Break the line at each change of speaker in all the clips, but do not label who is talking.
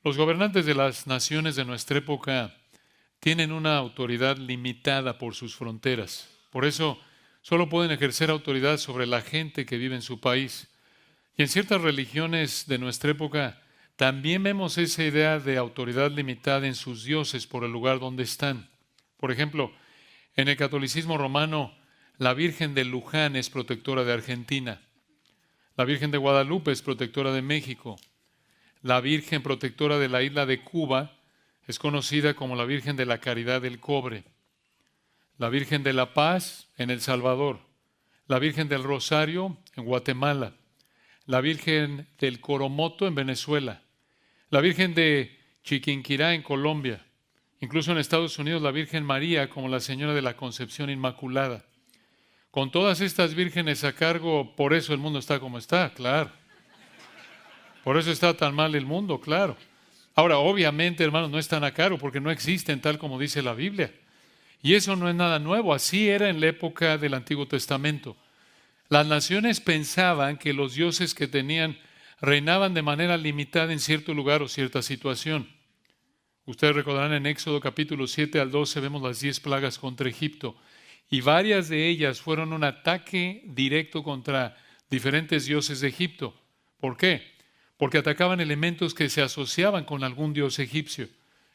Los gobernantes de las naciones de nuestra época tienen una autoridad limitada por sus fronteras. Por eso, solo pueden ejercer autoridad sobre la gente que vive en su país. Y en ciertas religiones de nuestra época también vemos esa idea de autoridad limitada en sus dioses por el lugar donde están. Por ejemplo, en el catolicismo romano, la Virgen de Luján es protectora de Argentina. La Virgen de Guadalupe es protectora de México. La Virgen protectora de la isla de Cuba es conocida como la Virgen de la Caridad del Cobre. La Virgen de la Paz en El Salvador. La Virgen del Rosario en Guatemala. La Virgen del Coromoto en Venezuela. La Virgen de Chiquinquirá en Colombia. Incluso en Estados Unidos, la Virgen María como la Señora de la Concepción Inmaculada. Con todas estas vírgenes a cargo, por eso el mundo está como está, claro. Por eso está tan mal el mundo, claro. Ahora, obviamente, hermanos, no están a cargo porque no existen tal como dice la Biblia. Y eso no es nada nuevo, así era en la época del Antiguo Testamento. Las naciones pensaban que los dioses que tenían reinaban de manera limitada en cierto lugar o cierta situación. Ustedes recordarán en Éxodo capítulo 7 al 12 vemos las 10 plagas contra Egipto. Y varias de ellas fueron un ataque directo contra diferentes dioses de Egipto. ¿Por qué? Porque atacaban elementos que se asociaban con algún dios egipcio.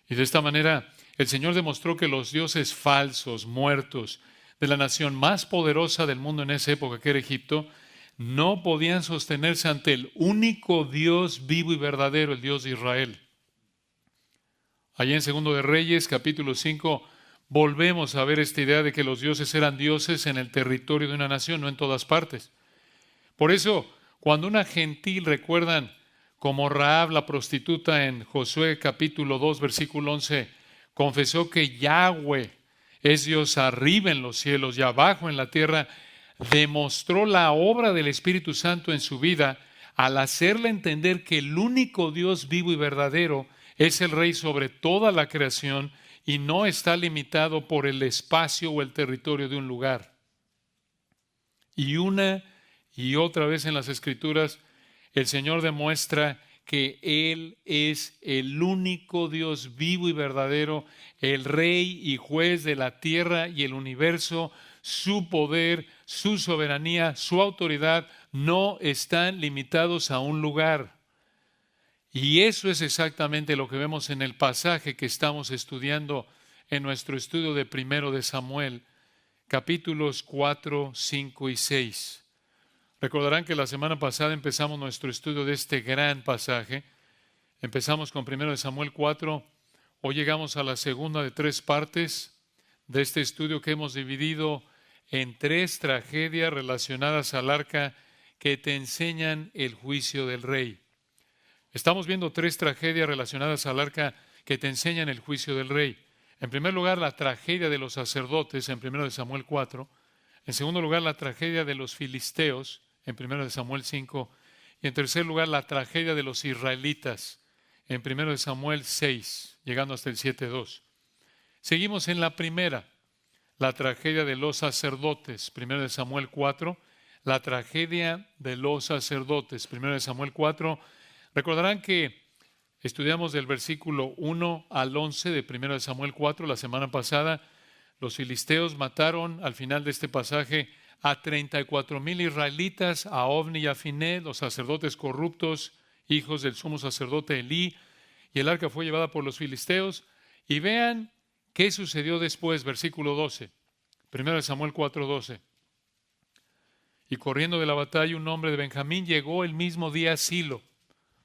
Y de esta manera el Señor demostró que los dioses falsos, muertos, de la nación más poderosa del mundo en esa época, que era Egipto, no podían sostenerse ante el único Dios vivo y verdadero, el Dios de Israel. Allí en Segundo de Reyes, capítulo 5, volvemos a ver esta idea de que los dioses eran dioses en el territorio de una nación, no en todas partes. Por eso, cuando una gentil, recuerdan, como Rahab la prostituta en Josué capítulo 2, versículo 11, confesó que Yahweh es Dios arriba en los cielos y abajo en la tierra, demostró la obra del Espíritu Santo en su vida al hacerle entender que el único Dios vivo y verdadero es el Rey sobre toda la creación y no está limitado por el espacio o el territorio de un lugar. Y una y otra vez en las Escrituras, el Señor demuestra que Él es el único Dios vivo y verdadero, el Rey y Juez de la tierra y el universo. Su poder, su soberanía, su autoridad no están limitados a un lugar. Y eso es exactamente lo que vemos en el pasaje que estamos estudiando en nuestro estudio de 1 de Samuel, capítulos 4, 5 y 6. Recordarán que la semana pasada empezamos nuestro estudio de este gran pasaje. Empezamos con 1 de Samuel 4. Hoy llegamos a la segunda de 3 partes de este estudio que hemos dividido en 3 tragedias relacionadas al arca que te enseñan el juicio del rey. Estamos viendo 3 tragedias relacionadas al arca que te enseñan el juicio del rey. En primer lugar, la tragedia de los sacerdotes en 1 de Samuel 4. En segundo lugar, la tragedia de los filisteos en 1 de Samuel 5. Y en tercer lugar, la tragedia de los israelitas en 1 de Samuel 6, llegando hasta el 7:2. Seguimos en la primera, la tragedia de los sacerdotes, 1 de Samuel 4. La tragedia de los sacerdotes, 1 de Samuel 4. Recordarán que estudiamos del versículo 1 al 11 de 1 de Samuel 4 la semana pasada. Los filisteos mataron al final de este pasaje a 34,000 israelitas, a Ofni y a Finé, los sacerdotes corruptos, hijos del sumo sacerdote Elí, y el arca fue llevada por los filisteos. Y vean qué sucedió después, versículo 12, 1 de Samuel 4:12. Y corriendo de la batalla un hombre de Benjamín llegó el mismo día a Silo.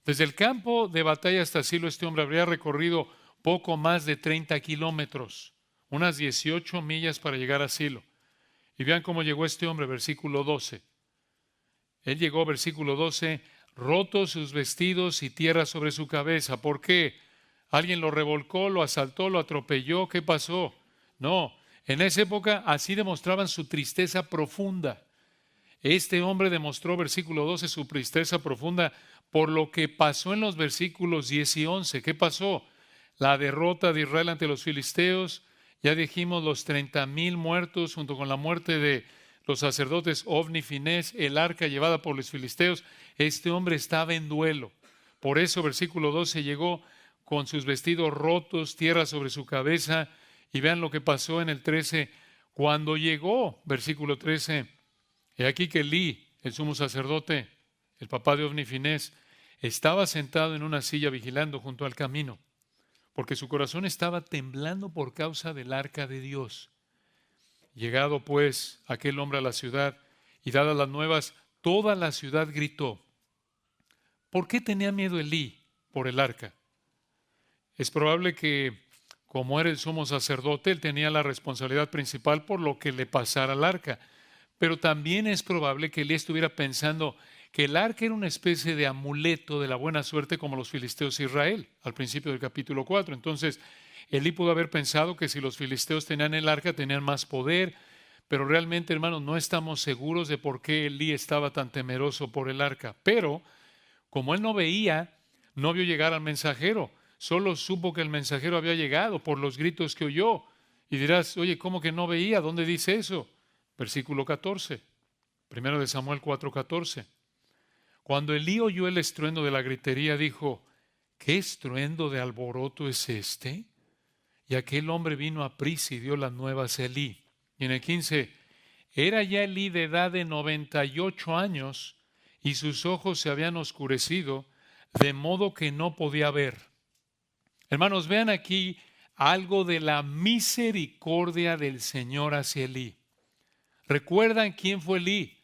Desde el campo de batalla hasta Silo este hombre habría recorrido poco más de 30 kilómetros, unas 18 millas para llegar a Silo. Y vean cómo llegó este hombre, versículo 12. Él llegó, versículo 12, rotos sus vestidos y tierra sobre su cabeza. ¿Por qué? ¿Alguien lo revolcó, lo asaltó, lo atropelló? ¿Qué pasó? No, en esa época así demostraban su tristeza profunda. Este hombre demostró, versículo 12, su tristeza profunda por lo que pasó en los versículos 10 y 11. ¿Qué pasó? La derrota de Israel ante los filisteos. Ya dijimos los 30,000 muertos junto con la muerte de los sacerdotes Ofni y Finés, el arca llevada por los filisteos. Este hombre estaba en duelo. Por eso, versículo 12, llegó con sus vestidos rotos, tierra sobre su cabeza. Y vean lo que pasó en el 13. Cuando llegó, versículo 13, he aquí que Elí, el sumo sacerdote, el papá de Ofni y Finés, estaba sentado en una silla vigilando junto al camino, porque su corazón estaba temblando por causa del arca de Dios. Llegado pues aquel hombre a la ciudad y dadas las nuevas, toda la ciudad gritó. ¿Por qué tenía miedo Elí por el arca? Es probable que, como era el sumo sacerdote, él tenía la responsabilidad principal por lo que le pasara al arca. Pero también es probable que Elí estuviera pensando que el arca era una especie de amuleto de la buena suerte como los filisteos de Israel, al principio del capítulo 4. Entonces, Elí pudo haber pensado que si los filisteos tenían el arca, tenían más poder, pero realmente, hermanos, no estamos seguros de por qué Elí estaba tan temeroso por el arca. Pero, como él no veía, no vio llegar al mensajero, solo supo que el mensajero había llegado por los gritos que oyó. Y dirás, oye, ¿cómo que no veía? ¿Dónde dice eso? Versículo 14, primero de Samuel 4:14. Cuando Elí oyó el estruendo de la gritería, dijo, ¿qué estruendo de alboroto es este? Y aquel hombre vino aprisa y dio las nuevas a Elí. Y en el 15, era ya Elí de edad de 98 años y sus ojos se habían oscurecido, de modo que no podía ver. Hermanos, vean aquí algo de la misericordia del Señor hacia Elí. ¿Recuerdan quién fue Elí?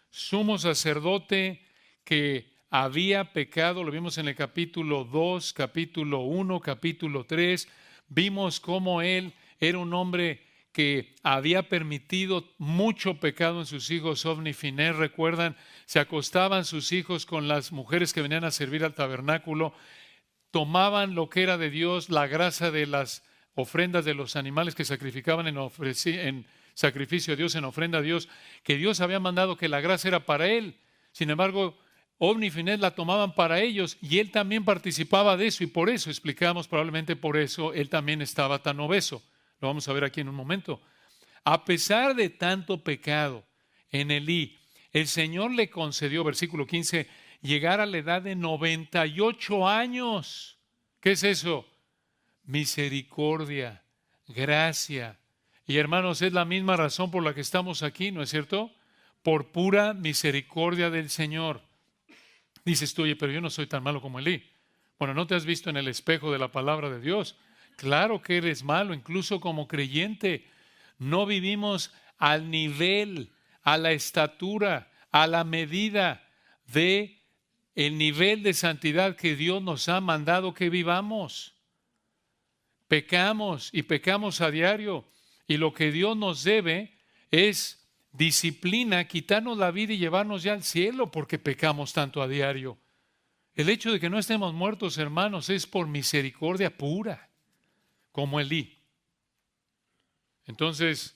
Sumo sacerdote que había pecado, lo vimos en el capítulo 2, capítulo 1, capítulo 3. Vimos cómo él era un hombre que había permitido mucho pecado en sus hijos Ofni y Finés. ¿Recuerdan? Se acostaban sus hijos con las mujeres que venían a servir al tabernáculo, tomaban lo que era de Dios, la grasa de las ofrendas de los animales que sacrificaban en sacrificio a Dios, en ofrenda a Dios, que Dios había mandado que la grasa era para él. Sin embargo, Ofni y Finés la tomaban para ellos y él también participaba de eso, y por eso, explicamos, probablemente por eso él también estaba tan obeso. Lo vamos a ver aquí en un momento. A pesar de tanto pecado en Elí, el Señor le concedió, versículo 15, llegar a la edad de 98 años. ¿Qué es eso? Misericordia, gracia. Y hermanos, es la misma razón por la que estamos aquí, ¿no es cierto? Por pura misericordia del Señor. Dices tú, oye, pero yo no soy tan malo como Elí. Bueno, ¿no te has visto en el espejo de la palabra de Dios? Claro que eres malo, incluso como creyente. No vivimos al nivel, a la estatura, a la medida de el nivel de santidad que Dios nos ha mandado que vivamos. Pecamos y pecamos a diario, y lo que Dios nos debe es disciplina, quitarnos la vida y llevarnos ya al cielo porque pecamos tanto a diario. El hecho de que no estemos muertos, hermanos, es por misericordia pura, como Elí. Entonces,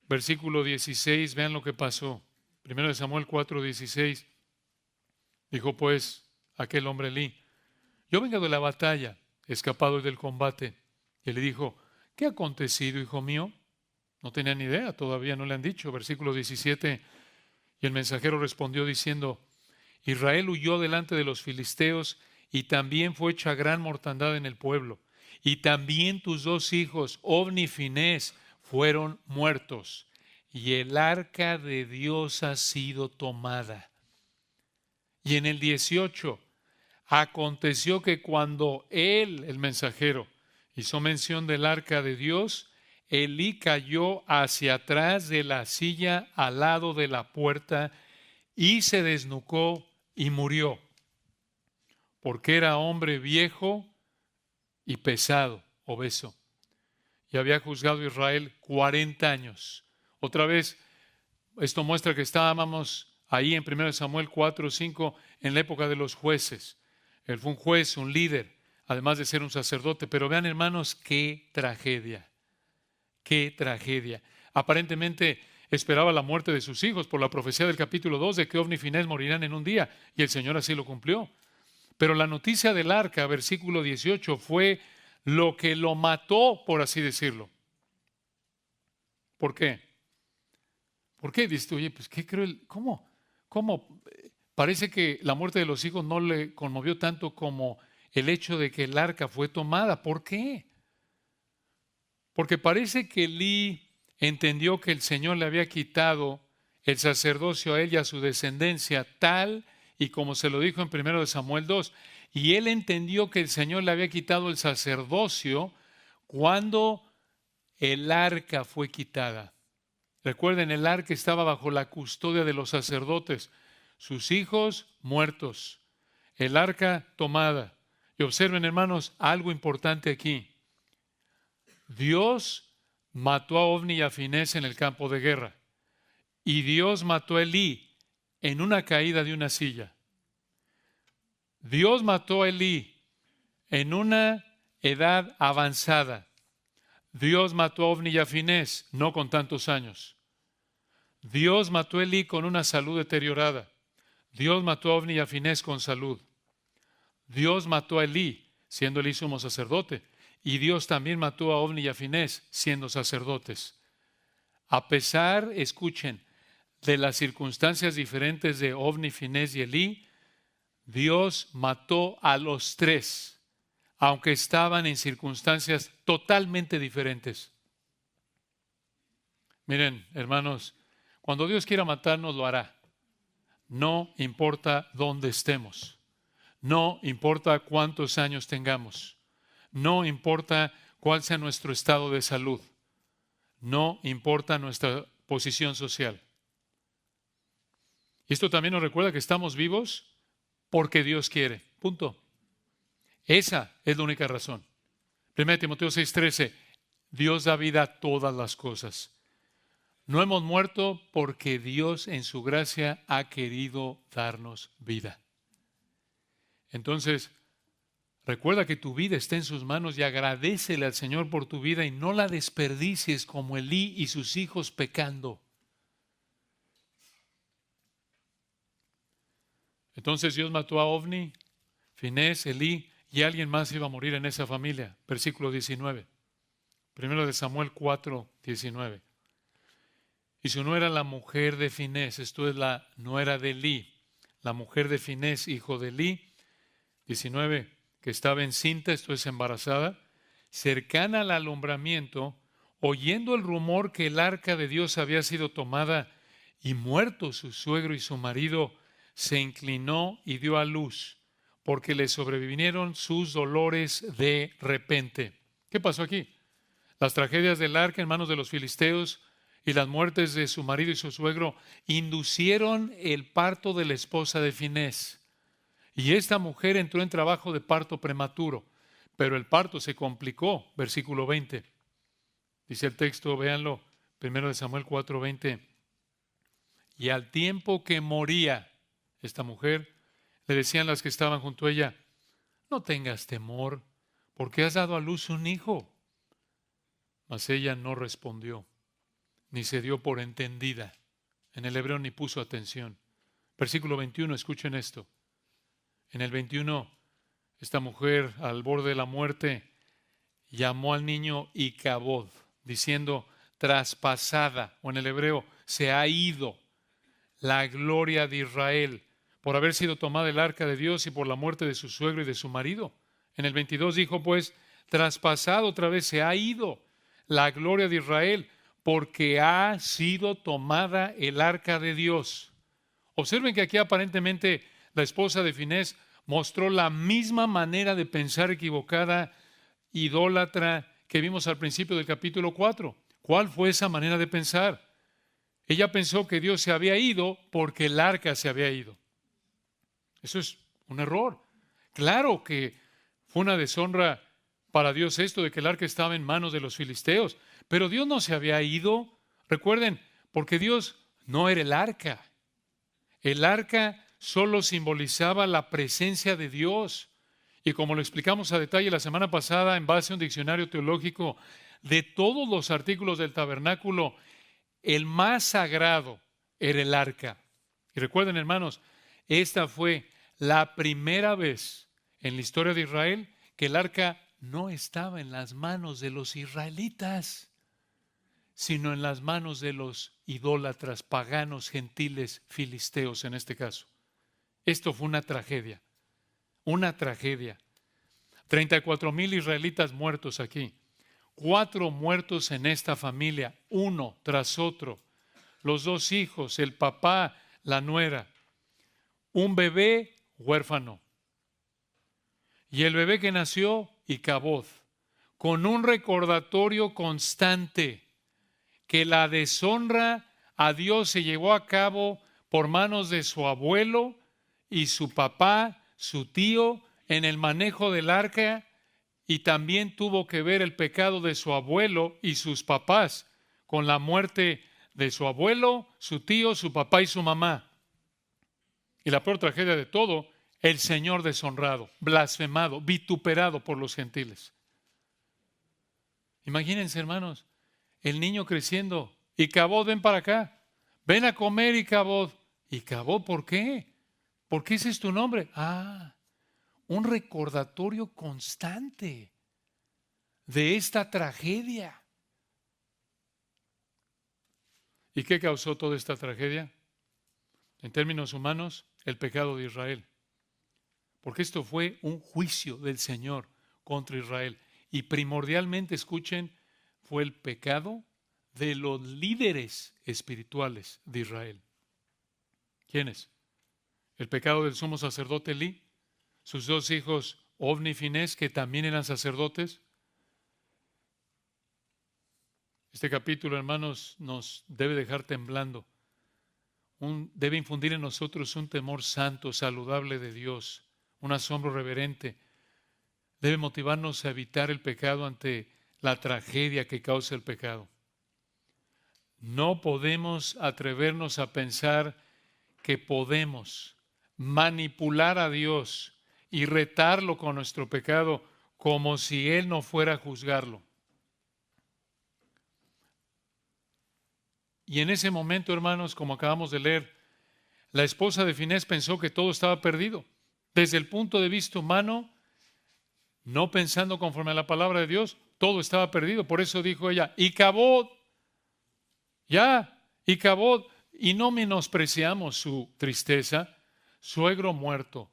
versículo 16, vean lo que pasó. Primero de Samuel 4:16. Dijo pues aquel hombre Elí, yo vengo de la batalla, he escapado del combate. Y le dijo, ¿qué ha acontecido, hijo mío? No tenía ni idea, todavía no le han dicho. Versículo 17, y el mensajero respondió diciendo, Israel huyó delante de los filisteos y también fue hecha gran mortandad en el pueblo. Y también tus dos hijos, Ofni y Finés, fueron muertos. Y el arca de Dios ha sido tomada. Y en el 18, aconteció que cuando él, el mensajero, hizo mención del arca de Dios, Elí cayó hacia atrás de la silla al lado de la puerta y se desnucó y murió, porque era hombre viejo y pesado, obeso. Y había juzgado a Israel 40 años. Otra vez, esto muestra que estábamos ahí en 1 Samuel 4:5 en la época de los jueces. Él fue un juez, un líder, además de ser un sacerdote. Pero vean, hermanos, qué tragedia. Qué tragedia. Aparentemente esperaba la muerte de sus hijos por la profecía del capítulo 2 de que Ofni y Finés morirán en un día, y el Señor así lo cumplió. Pero la noticia del arca, versículo 18, fue lo que lo mató, por así decirlo. ¿Por qué? ¿Por qué? Dices, oye, pues qué cruel. ¿Cómo? Parece que la muerte de los hijos no le conmovió tanto como el hecho de que el arca fue tomada. ¿Por qué? Porque parece que Elí entendió que el Señor le había quitado el sacerdocio a él y a su descendencia, tal y como se lo dijo en 1 Samuel 2. Y él entendió que el Señor le había quitado el sacerdocio cuando el arca fue quitada. Recuerden, el arca estaba bajo la custodia de los sacerdotes, sus hijos muertos, el arca tomada. Y observen, hermanos, algo importante aquí. Dios mató a Ofni y a Finés en el campo de guerra. Y Dios mató a Elí en una caída de una silla. Dios mató a Elí en una edad avanzada. Dios mató a Ofni y a Finés, no con tantos años. Dios mató a Elí con una salud deteriorada. Dios mató a Ofni y a Finés con salud. Dios mató a Elí, siendo Elí sumo sacerdote. Y Dios también mató a Ofni y a Finés, siendo sacerdotes. A pesar, escuchen, de las circunstancias diferentes de Ofni, Finés y Elí, Dios mató a los tres, aunque estaban en circunstancias totalmente diferentes. Miren, hermanos, cuando Dios quiera matarnos, lo hará. No importa dónde estemos. No importa cuántos años tengamos. No importa cuál sea nuestro estado de salud. No importa nuestra posición social. Y esto también nos recuerda que estamos vivos porque Dios quiere. Punto. Esa es la única razón. 1 Timoteo 6:13. Dios da vida a todas las cosas. No hemos muerto porque Dios en su gracia ha querido darnos vida. Entonces, recuerda que tu vida está en sus manos y agradécele al Señor por tu vida y no la desperdicies como Elí y sus hijos pecando. Entonces Dios mató a Ofni, Finés, Elí y alguien más iba a morir en esa familia. Versículo 19. 1 Samuel 4:19. Y su nuera la mujer de Finés, esto es la nuera de Elí, la mujer de Finés, hijo de Elí, 19, que estaba encinta, esto es embarazada, cercana al alumbramiento, oyendo el rumor que el arca de Dios había sido tomada y muerto su suegro y su marido, se inclinó y dio a luz, porque le sobrevinieron sus dolores de repente. ¿Qué pasó aquí? Las tragedias del arca en manos de los filisteos y las muertes de su marido y su suegro inducieron el parto de la esposa de Finés. Y esta mujer entró en trabajo de parto prematuro, pero el parto se complicó. Versículo 20. Dice el texto, véanlo, 1 Samuel 4:20. Y al tiempo que moría esta mujer, le decían las que estaban junto a ella, no tengas temor, porque has dado a luz un hijo. Mas ella no respondió, ni se dio por entendida. En el hebreo ni puso atención. Versículo 21, escuchen esto. En el 21, esta mujer al borde de la muerte llamó al niño Icabod, diciendo traspasada, o en el hebreo, se ha ido la gloria de Israel por haber sido tomada el arca de Dios y por la muerte de su suegro y de su marido. En el 22 dijo pues, traspasado otra vez, se ha ido la gloria de Israel porque ha sido tomada el arca de Dios. Observen que aquí aparentemente la esposa de Finés mostró la misma manera de pensar equivocada, idólatra, que vimos al principio del capítulo 4. ¿Cuál fue esa manera de pensar? Ella pensó que Dios se había ido porque el arca se había ido. Eso es un error. Claro que fue una deshonra para Dios esto de que el arca estaba en manos de los filisteos, pero Dios no se había ido. Recuerden, porque Dios no era el arca. El arca solo simbolizaba la presencia de Dios. Y como lo explicamos a detalle la semana pasada en base a un diccionario teológico, de todos los artículos del tabernáculo, el más sagrado era el arca. Y recuerden, hermanos, esta fue la primera vez en la historia de Israel que el arca no estaba en las manos de los israelitas, sino en las manos de los idólatras, paganos, gentiles, filisteos en este caso. Esto fue una tragedia, una tragedia. 34,000 israelitas muertos aquí. 4 muertos en esta familia, uno tras otro. Los 2 hijos, el papá, la nuera. Un bebé huérfano. Y el bebé que nació, Icabod, con un recordatorio constante que la deshonra a Dios se llevó a cabo por manos de su abuelo y su papá, su tío, en el manejo del arca, y también tuvo que ver el pecado de su abuelo y sus papás con la muerte de su abuelo, su tío, su papá y su mamá. Y la peor tragedia de todo, el Señor deshonrado, blasfemado, vituperado por los gentiles. Imagínense, hermanos, el niño creciendo. Icabod, ven para acá. Ven a comer, Icabod. Icabod, ¿por qué? ¿Por qué ese es tu nombre? Un recordatorio constante de esta tragedia. ¿Y qué causó toda esta tragedia? En términos humanos, el pecado de Israel. Porque esto fue un juicio del Señor contra Israel. Y primordialmente, escuchen, fue el pecado de los líderes espirituales de Israel. ¿Quiénes? El pecado del sumo sacerdote Elí, sus 2 hijos Ofni y Finés, que también eran sacerdotes. Este capítulo, hermanos, nos debe dejar temblando. Debe infundir en nosotros un temor santo, saludable de Dios, un asombro reverente. Debe motivarnos a evitar el pecado ante la tragedia que causa el pecado. No podemos atrevernos a pensar que podemos manipular a Dios y retarlo con nuestro pecado como si Él no fuera a juzgarlo. Y en ese momento, hermanos, como acabamos de leer, la esposa de Finés pensó que todo estaba perdido. Desde el punto de vista humano, no pensando conforme a la palabra de Dios, todo estaba perdido. Por eso dijo ella, Icabod, Icabod. Y no menospreciamos su tristeza. Suegro muerto,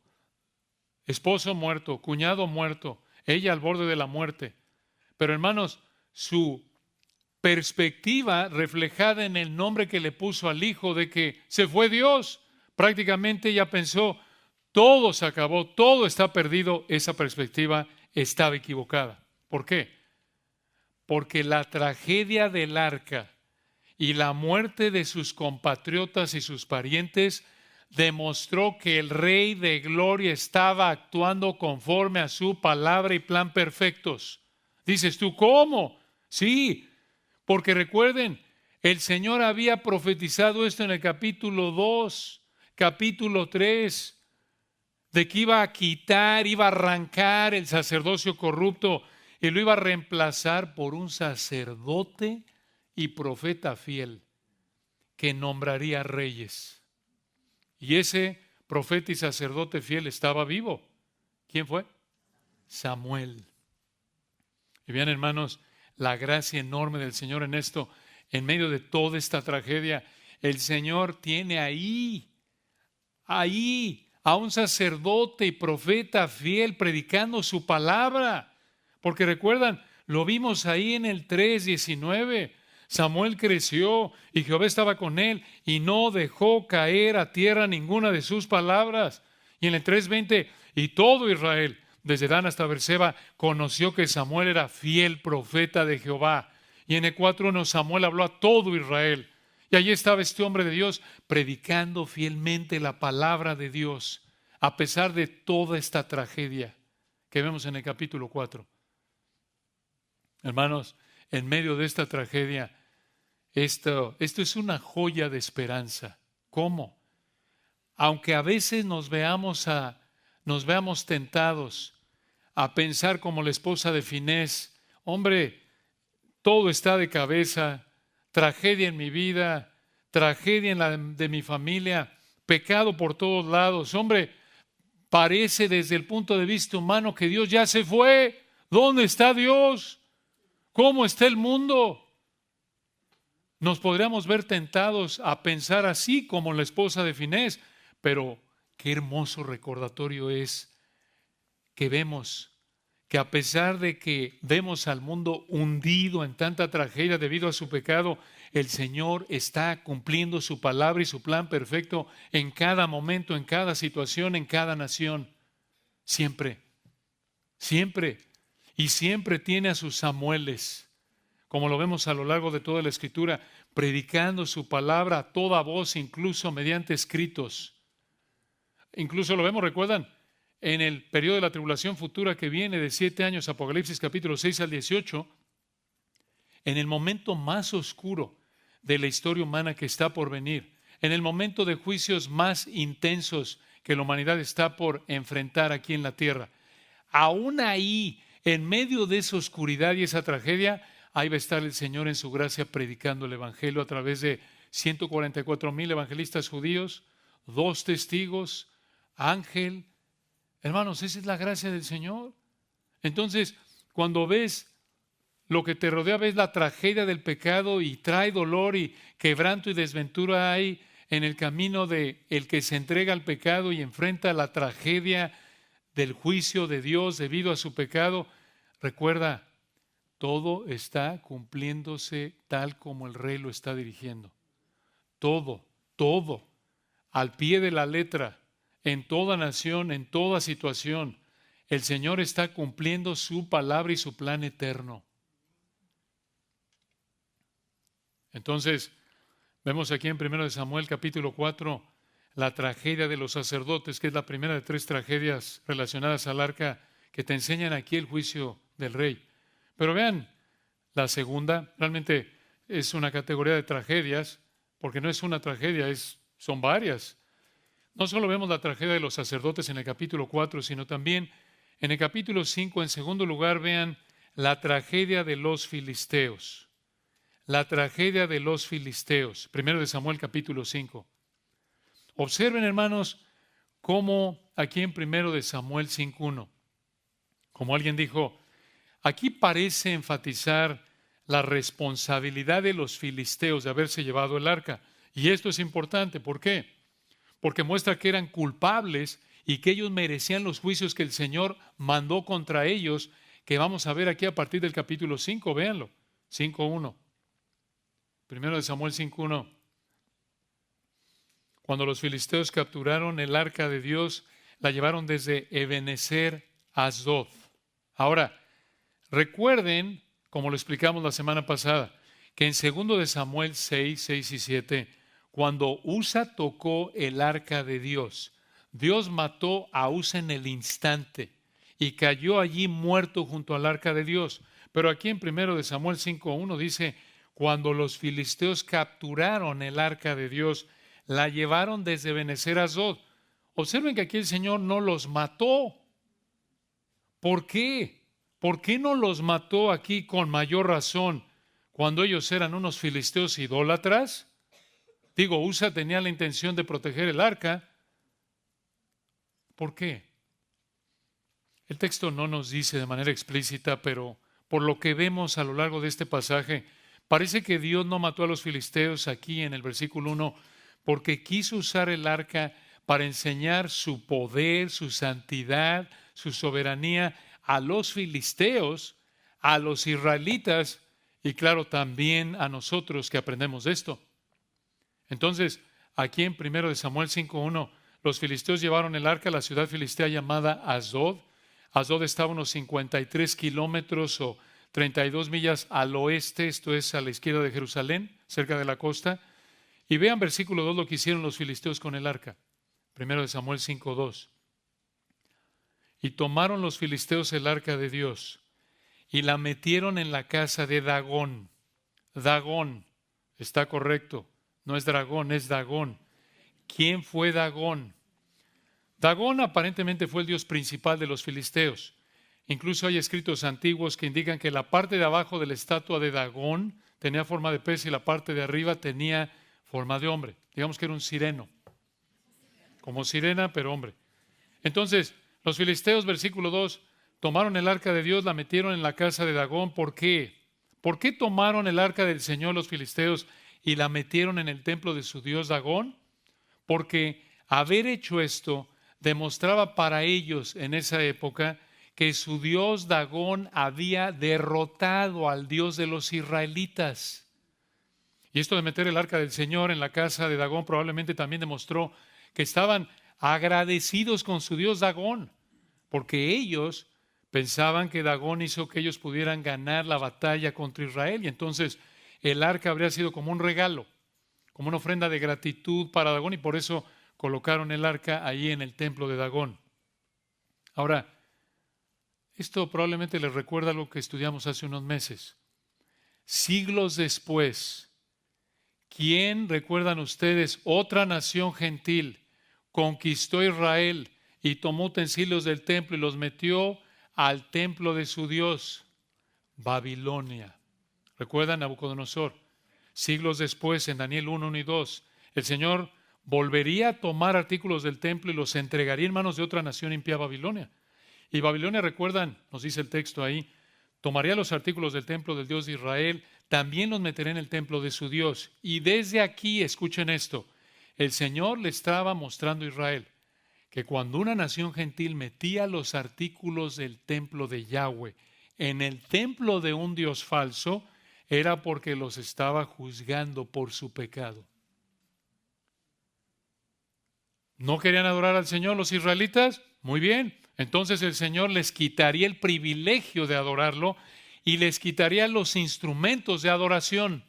esposo muerto, cuñado muerto, ella al borde de la muerte. Pero hermanos, su perspectiva reflejada en el nombre que le puso al hijo de que se fue Dios, prácticamente ella pensó, todo se acabó, todo está perdido. Esa perspectiva estaba equivocada. ¿Por qué? Porque la tragedia del arca y la muerte de sus compatriotas y sus parientes demostró que el Rey de Gloria estaba actuando conforme a su palabra y plan perfectos. Dices tú, ¿cómo? Sí, porque recuerden, el Señor había profetizado esto en el capítulo 2, capítulo 3, de que iba a quitar, iba a arrancar el sacerdocio corrupto y lo iba a reemplazar por un sacerdote y profeta fiel que nombraría reyes. Y ese profeta y sacerdote fiel estaba vivo. ¿Quién fue? Samuel. Y vean, hermanos, la gracia enorme del Señor en esto, en medio de toda esta tragedia. El Señor tiene ahí a un sacerdote y profeta fiel predicando su palabra. Porque recuerdan, lo vimos ahí en el 3:19. Samuel creció y Jehová estaba con él y no dejó caer a tierra ninguna de sus palabras. Y en el 3:20, y todo Israel, desde Dan hasta Berseba, conoció que Samuel era fiel profeta de Jehová. Y en el 4:1 Samuel habló a todo Israel. Y allí estaba este hombre de Dios predicando fielmente la palabra de Dios, a pesar de toda esta tragedia que vemos en el capítulo 4. Hermanos, en medio de esta tragedia, esto es una joya de esperanza. ¿Cómo? Aunque a veces nos veamos tentados a pensar como la esposa de Finés, hombre, todo está de cabeza, tragedia en mi vida, tragedia en la de mi familia, pecado por todos lados. Hombre, parece desde el punto de vista humano que Dios ya se fue. ¿Dónde está Dios? ¿Cómo está el mundo? Nos podríamos ver tentados a pensar así como la esposa de Finés, pero qué hermoso recordatorio es que vemos que a pesar de que vemos al mundo hundido en tanta tragedia debido a su pecado, el Señor está cumpliendo su palabra y su plan perfecto en cada momento, en cada situación, en cada nación. Siempre, siempre. Y siempre tiene a sus Samueles, como lo vemos a lo largo de toda la Escritura, predicando su palabra a toda voz, incluso mediante escritos. Incluso lo vemos, ¿recuerdan? En el periodo de la tribulación futura que viene de 7 años, Apocalipsis capítulo 6 al 18, en el momento más oscuro de la historia humana que está por venir, en el momento de juicios más intensos que la humanidad está por enfrentar aquí en la tierra, aún ahí, en medio de esa oscuridad y esa tragedia, ahí va a estar el Señor en su gracia predicando el Evangelio a través de 144,000 evangelistas judíos, 2 testigos, ángel. Hermanos, esa es la gracia del Señor. Entonces, cuando ves lo que te rodea, ves la tragedia del pecado y trae dolor y quebranto y desventura hay en el camino de el que se entrega al pecado y enfrenta la tragedia del juicio de Dios debido a su pecado. Recuerda, todo está cumpliéndose tal como el Rey lo está dirigiendo. Todo, al pie de la letra, en toda nación, en toda situación. El Señor está cumpliendo su palabra y su plan eterno. Entonces, vemos aquí en 1 Samuel capítulo 4 la tragedia de los sacerdotes, que es la primera de 3 tragedias relacionadas al arca que te enseñan aquí el juicio del rey. Pero vean, la segunda realmente es una categoría de tragedias, porque no es una tragedia, son varias. No solo vemos la tragedia de los sacerdotes en el capítulo 4, sino también en el capítulo 5, en segundo lugar, vean la tragedia de los filisteos. La tragedia de los filisteos. 1 Samuel capítulo 5. Observen, hermanos, cómo aquí en 1 Samuel 5:1, como alguien dijo, aquí parece enfatizar la responsabilidad de los filisteos de haberse llevado el arca. Y esto es importante. ¿Por qué? Porque muestra que eran culpables y que ellos merecían los juicios que el Señor mandó contra ellos, que vamos a ver aquí a partir del capítulo 5, véanlo, 5:1. 1 Samuel 5:1. Cuando los filisteos capturaron el arca de Dios, la llevaron desde Ebenezer a Asdod. Ahora, recuerden, como lo explicamos la semana pasada, que en 2 Samuel 6 y 7, cuando Usa tocó el arca de Dios, Dios mató a Usa en el instante y cayó allí muerto junto al arca de Dios. Pero aquí en 1 Samuel 5:1 dice, cuando los filisteos capturaron el arca de Dios, la llevaron desde Ebenezer a Asdod. Observen que aquí el Señor no los mató. ¿Por qué? ¿Por qué no los mató aquí con mayor razón cuando ellos eran unos filisteos idólatras? Digo, Usa tenía la intención de proteger el arca. ¿Por qué? El texto no nos dice de manera explícita, pero por lo que vemos a lo largo de este pasaje, parece que Dios no mató a los filisteos aquí en el versículo 1 porque quiso usar el arca para enseñar su poder, su santidad, su soberanía a los filisteos, a los israelitas y claro, también a nosotros que aprendemos de esto. Entonces, aquí en 1 Samuel 5:1, los filisteos llevaron el arca a la ciudad filistea llamada Asdod. Asdod estaba a unos 53 kilómetros o 32 millas al oeste, esto es a la izquierda de Jerusalén, cerca de la costa. Y vean versículo 2 lo que hicieron los filisteos con el arca. 1 Samuel 5:2. Y tomaron los filisteos el arca de Dios y la metieron en la casa de Dagón. Dagón, está correcto, no es dragón, es Dagón. ¿Quién fue Dagón? Dagón aparentemente fue el dios principal de los filisteos. Incluso hay escritos antiguos que indican que la parte de abajo de la estatua de Dagón tenía forma de pez y la parte de arriba tenía forma de hombre. Digamos que era un sireno. Como sirena, pero hombre. Entonces, los filisteos, versículo 2, tomaron el arca de Dios, la metieron en la casa de Dagón. ¿Por qué? ¿Por qué tomaron el arca del Señor los filisteos y la metieron en el templo de su dios Dagón? Porque haber hecho esto demostraba para ellos en esa época que su dios Dagón había derrotado al Dios de los israelitas. Y esto de meter el arca del Señor en la casa de Dagón probablemente también demostró que estaban agradecidos con su dios Dagón, porque ellos pensaban que Dagón hizo que ellos pudieran ganar la batalla contra Israel. Y entonces el arca habría sido como un regalo, como una ofrenda de gratitud para Dagón, y por eso colocaron el arca ahí en el templo de Dagón. Ahora, esto probablemente les recuerda lo que estudiamos hace unos meses. Siglos después, ¿quién, recuerdan ustedes, otra nación gentil conquistó Israel y tomó utensilios del templo y los metió al templo de su Dios? Babilonia. ¿Recuerdan Nabucodonosor? Siglos después, en Daniel 1, 1 y 2, el Señor volvería a tomar artículos del templo y los entregaría en manos de otra nación impía, Babilonia. Y Babilonia, recuerdan, nos dice el texto ahí, tomaría los artículos del templo del Dios de Israel, también los metería en el templo de su Dios. Y desde aquí, escuchen esto, el Señor le estaba mostrando a Israel que cuando una nación gentil metía los artículos del templo de Yahweh en el templo de un Dios falso, era porque los estaba juzgando por su pecado. ¿No querían adorar al Señor los israelitas? Muy bien. Entonces el Señor les quitaría el privilegio de adorarlo y les quitaría los instrumentos de adoración.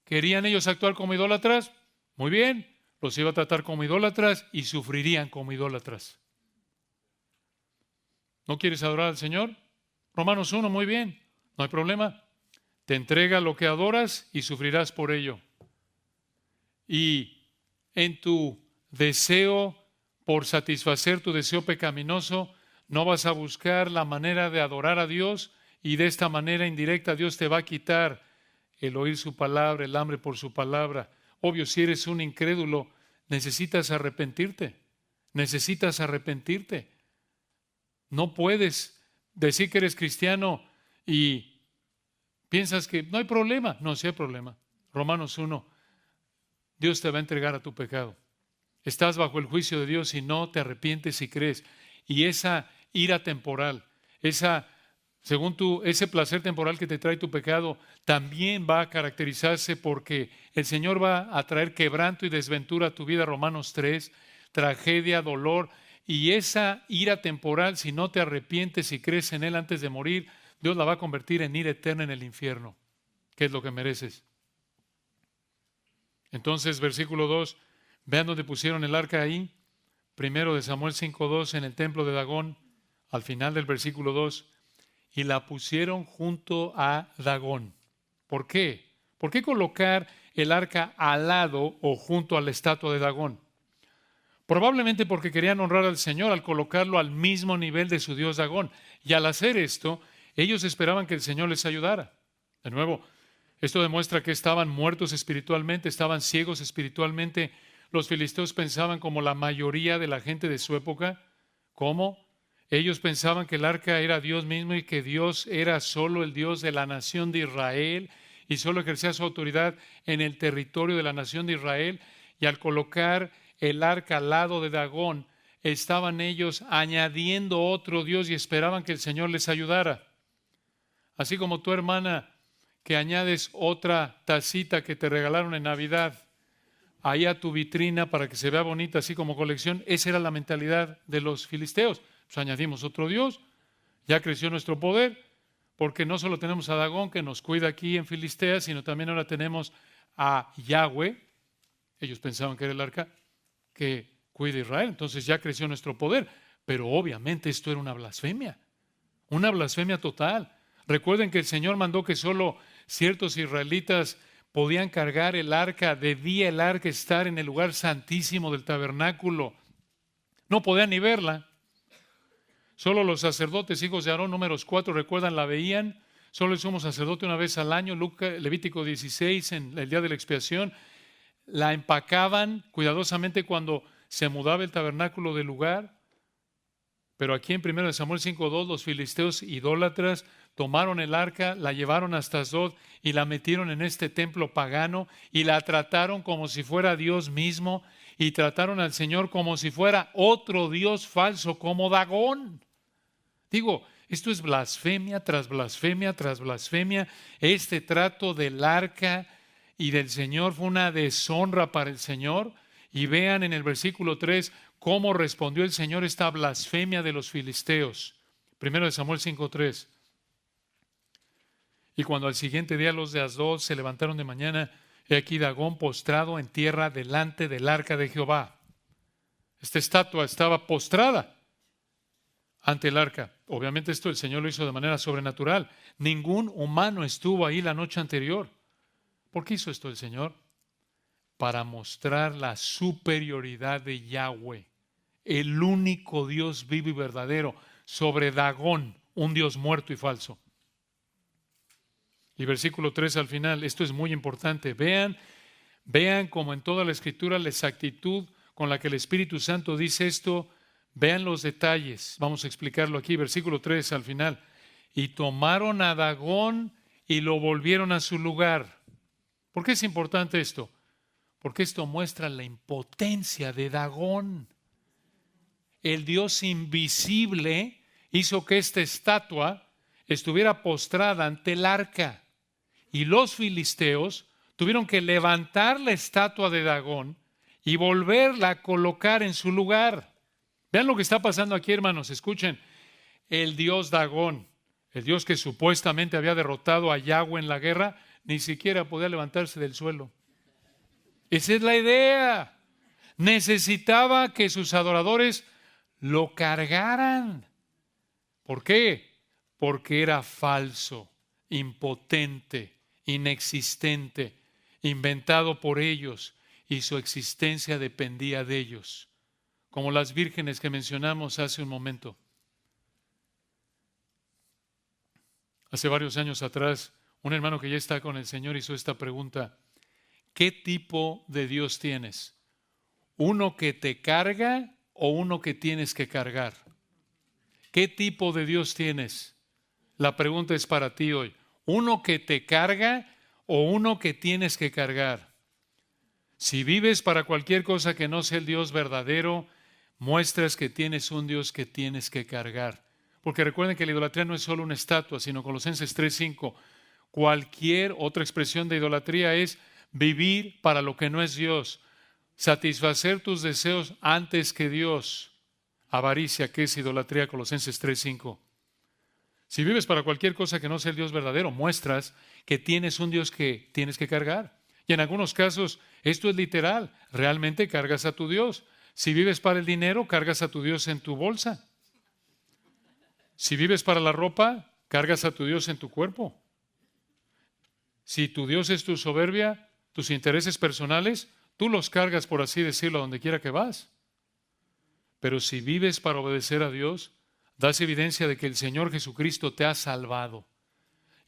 ¿Querían ellos actuar como idólatras? Muy bien. Los iba a tratar como idólatras y sufrirían como idólatras. ¿No quieres adorar al Señor? Romanos 1, muy bien. No hay problema. Te entrega lo que adoras y sufrirás por ello. Y en tu deseo por satisfacer tu deseo pecaminoso, no vas a buscar la manera de adorar a Dios, y de esta manera indirecta Dios te va a quitar el oír su palabra, el hambre por su palabra. Obvio, si eres un incrédulo, necesitas arrepentirte. Necesitas arrepentirte. No puedes decir que eres cristiano y piensas que no hay problema. No, sí hay problema. Romanos 1, Dios te va a entregar a tu pecado. Estás bajo el juicio de Dios si no te arrepientes y crees. Y esa ira temporal, ese placer temporal que te trae tu pecado, también va a caracterizarse porque el Señor va a traer quebranto y desventura a tu vida, Romanos 3, tragedia, dolor. Y esa ira temporal, si no te arrepientes y crees en Él antes de morir, Dios la va a convertir en ira eterna en el infierno, que es lo que mereces. Entonces, versículo 2, vean dónde pusieron el arca ahí. Primero de Samuel 5:2, en el templo de Dagón, al final del versículo 2, y la pusieron junto a Dagón. ¿Por qué? ¿Por qué colocar el arca al lado o junto a la estatua de Dagón? Probablemente porque querían honrar al Señor al colocarlo al mismo nivel de su dios Dagón. Y al hacer esto, ellos esperaban que el Señor les ayudara. De nuevo, esto demuestra que estaban muertos espiritualmente, estaban ciegos espiritualmente. Los filisteos pensaban como la mayoría de la gente de su época. ¿Cómo? Ellos pensaban que el arca era Dios mismo y que Dios era solo el Dios de la nación de Israel y solo ejercía su autoridad en el territorio de la nación de Israel. Y al colocar el arca al lado de Dagón, estaban ellos añadiendo otro Dios y esperaban que el Señor les ayudara. Así como tu hermana, que añades otra tacita que te regalaron en Navidad ahí a tu vitrina para que se vea bonita, así como colección. Esa era la mentalidad de los filisteos. Pues añadimos otro Dios, ya creció nuestro poder, porque no solo tenemos a Dagón que nos cuida aquí en Filistea, sino también ahora tenemos a Yahweh. Ellos pensaban que era el arca que cuida a Israel, entonces ya creció nuestro poder. Pero obviamente esto era una blasfemia total. Recuerden que el Señor mandó que solo ciertos israelitas podían cargar el arca, debía el arca estar en el lugar santísimo del tabernáculo. No podían ni verla. Solo los sacerdotes, hijos de Aarón, Números 4, recuerdan, la veían. Solo el sumo sacerdote una vez al año, Levítico 16, en el día de la expiación. La empacaban cuidadosamente cuando se mudaba el tabernáculo del lugar. Pero aquí en 1 Samuel 5:2, los filisteos idólatras tomaron el arca, la llevaron hasta Asdod y la metieron en este templo pagano y la trataron como si fuera Dios mismo y trataron al Señor como si fuera otro Dios falso como Dagón. Digo, esto es blasfemia tras blasfemia tras blasfemia. Este trato del arca y del Señor fue una deshonra para el Señor. Y vean en el versículo 3 cómo respondió el Señor a esta blasfemia de los filisteos. 1 Samuel 5:3. Y cuando al siguiente día los de Asdod se levantaron de mañana, he aquí Dagón postrado en tierra delante del arca de Jehová. Esta estatua estaba postrada ante el arca. Obviamente esto el Señor lo hizo de manera sobrenatural. Ningún humano estuvo ahí la noche anterior. ¿Por qué hizo esto el Señor? Para mostrar la superioridad de Yahweh, el único Dios vivo y verdadero, sobre Dagón, un Dios muerto y falso. Y versículo 3 al final, esto es muy importante. Vean como en toda la Escritura la exactitud con la que el Espíritu Santo dice esto. Vean los detalles. Vamos a explicarlo aquí. Versículo 3 al final. Y tomaron a Dagón y lo volvieron a su lugar. ¿Por qué es importante esto? Porque esto muestra la impotencia de Dagón. El Dios invisible hizo que esta estatua estuviera postrada ante el arca. Y los filisteos tuvieron que levantar la estatua de Dagón y volverla a colocar en su lugar. Vean lo que está pasando aquí, hermanos. Escuchen. El Dios Dagón, el Dios que supuestamente había derrotado a Yahweh en la guerra, ni siquiera podía levantarse del suelo. Esa es la idea. Necesitaba que sus adoradores lo cargaran. ¿Por qué? Porque era falso, impotente, inexistente, inventado por ellos, y su existencia dependía de ellos, como las vírgenes que mencionamos hace un momento. Hace varios años atrás, un hermano que ya está con el Señor hizo esta pregunta: ¿qué tipo de Dios tienes? ¿Uno que te carga o uno que tienes que cargar? ¿Qué tipo de Dios tienes? La pregunta es para ti hoy. ¿Uno que te carga o uno que tienes que cargar? Si vives para cualquier cosa que no sea el Dios verdadero, muestras que tienes un Dios que tienes que cargar. Porque recuerden que la idolatría no es solo una estatua, sino Colosenses 3:5. Cualquier otra expresión de idolatría es vivir para lo que no es Dios, satisfacer tus deseos antes que Dios. Avaricia, que es idolatría, Colosenses 3:5. Si vives para cualquier cosa que no sea el Dios verdadero, muestras que tienes un Dios que tienes que cargar. Y en algunos casos esto es literal, realmente cargas a tu Dios. Si vives para el dinero, cargas a tu Dios en tu bolsa. Si vives para la ropa, cargas a tu Dios en tu cuerpo. Si tu Dios es tu soberbia, tus intereses personales, tú los cargas, por así decirlo, a donde quiera que vas. Pero si vives para obedecer a Dios, das evidencia de que el Señor Jesucristo te ha salvado.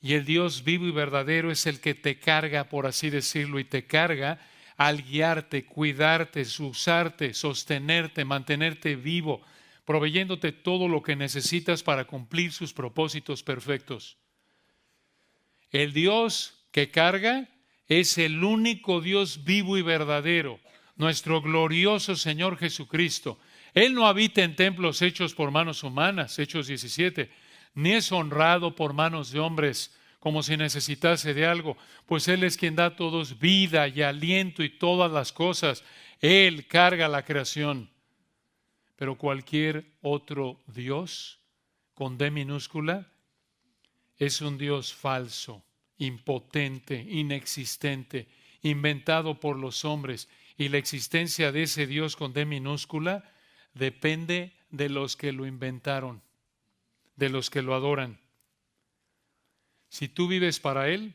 Y el Dios vivo y verdadero es el que te carga, por así decirlo, y te carga al guiarte, cuidarte, usarte, sostenerte, mantenerte vivo, proveyéndote todo lo que necesitas para cumplir sus propósitos perfectos. El Dios que carga es el único Dios vivo y verdadero, nuestro glorioso Señor Jesucristo. Él no habita en templos hechos por manos humanas, Hechos 17, ni es honrado por manos de hombres como si necesitase de algo, pues Él es quien da a todos vida y aliento y todas las cosas. Él carga la creación. Pero cualquier otro Dios con D minúscula es un Dios falso, impotente, inexistente, inventado por los hombres. Y la existencia de ese Dios con D minúscula depende de los que lo inventaron, de los que lo adoran. Si tú vives para Él,